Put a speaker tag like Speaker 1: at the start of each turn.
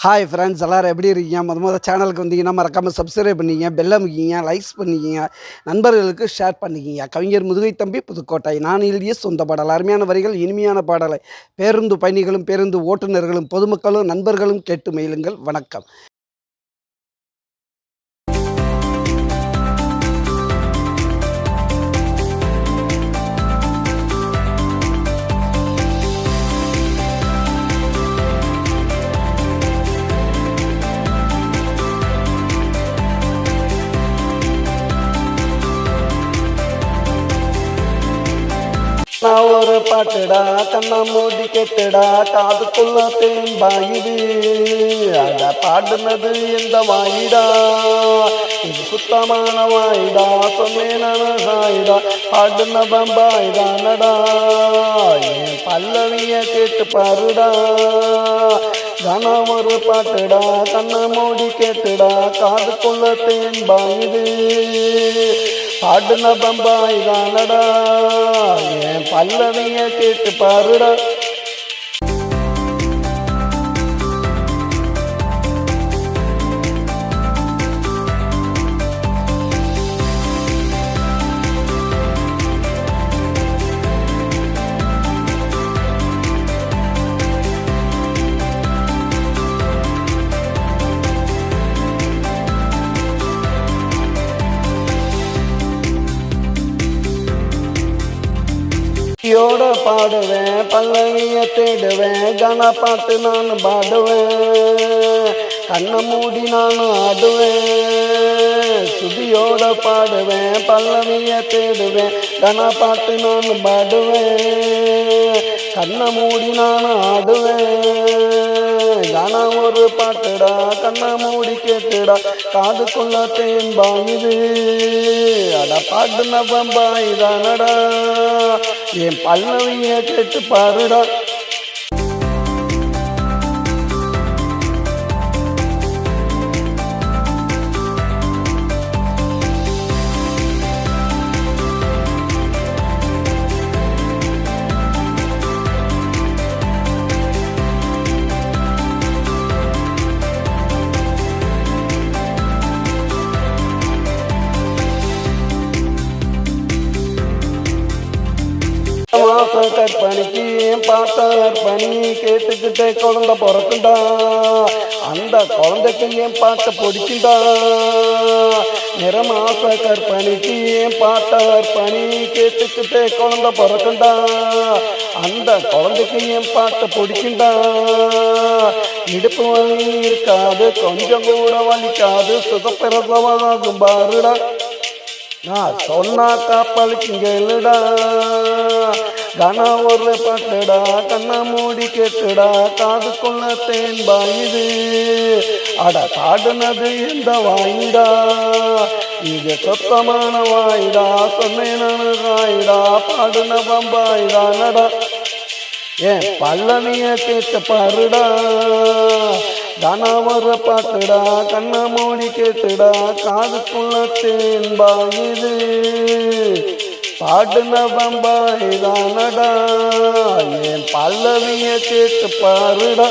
Speaker 1: Hi friends எல்லோரும் எப்படி இருக்கீங்க? மொதல் சேனலுக்கு வந்தீங்கன்னா மறக்காமல் சப்ஸ்கிரைப் பண்ணிக்கிங்க, பெல் அமுக்கிங்க, லைக்ஸ் பண்ணிக்கிங்க, நண்பர்களுக்கு ஷேர் பண்ணிக்கிங்க. கவிஞர் முதுகை தம்பி புதுக்கோட்டை. நான் எழுதிய சொந்த பாடல். அருமையான வரிகள், இனிமையான பாடலை பேருந்து பயணிகளும், பேருந்து ஓட்டுநர்களும், பொதுமக்களும், நண்பர்களும் கேட்டு மகிழுங்கள். வணக்கம். நான் ஒரு பாட்டுடா கண்ணா மூடி கேட்டுடா காதுக்குள்ள தேம்பாயுது அட பாடுனது எந்த வாயிடா இது சுத்தமான வாயிடா சொன்னேன் ஹாயிடா பாடுன பம்பாயிடா நடா என் பல்லவிய கேட்டு பாருடா கனா ஒரு பாட்டுடா கண்ணா மூடி கேட்டுடா காதுக்குள்ள தேம்பாயுது பாடுன பம்பாய் தானடா என் பல்லவிய கேட்டு பாருடா. யோட பாடுவேன் பல்லவிய தேடுவேன் கன பாட்டு நான் பாடுவேன் கண்ணை மூடி நான் ஆடுவேன் சுதியோட பாடுவேன் பல்லவிய தேடுவேன் கன பாட்டு நான் பாடுவேன் கண்ணை மூடி நான் ஆடுவேன் கனா ஒரு பாட்டுடா கண்ணை மூடி கேட்டுடா காதுக்குள்ள தேம்பாயுது அட பாட்டுன பம்பாய் தானடா என் பல்லவிய கேட்டு பாருடா. மாசம் கற்பனைக்கு பார்த்த கற்பனை கேட்டுக்கிட்டே குழந்தை பிறக்குண்டா அந்த குழந்தைக்கு என் பாட்டை பிடிக்குண்டா நிறமாச கற்பனைக்கு பார்த்த கற்பனை கேட்டுக்கிட்டே குழந்தை பிறக்குண்டா அந்த குழந்தைக்கு என் பாட்டை பிடிக்குண்டா இடுப்பு வலி இருக்காது கொஞ்சம் கூட வலிக்காது சுகப்பிரசவமாகும் பாருடா நான் சொன்னாக்கா பழிக்குங்கடா கனா ஒரு பாட்டுடா கண்ணா மூடி கேட்டுடா காதுக்குள்ள தேன்பாயுது அட பாடுனது எந்த வாயிடா இது சொத்தமான வாயிடா சொன்னேன் வாயிடா பாடுன பம்பாயிடா நடா ஏன் பல்லவிய கேட்டு பாருடா கனா ஒரு பாட்டுடா கண்ணை மூடி கேட்டுடா காதுக்குள்ள தேன்பாயுது பாடுன பம்பாய் தானடா என் பல்லவிய கேட்டு பாருடா.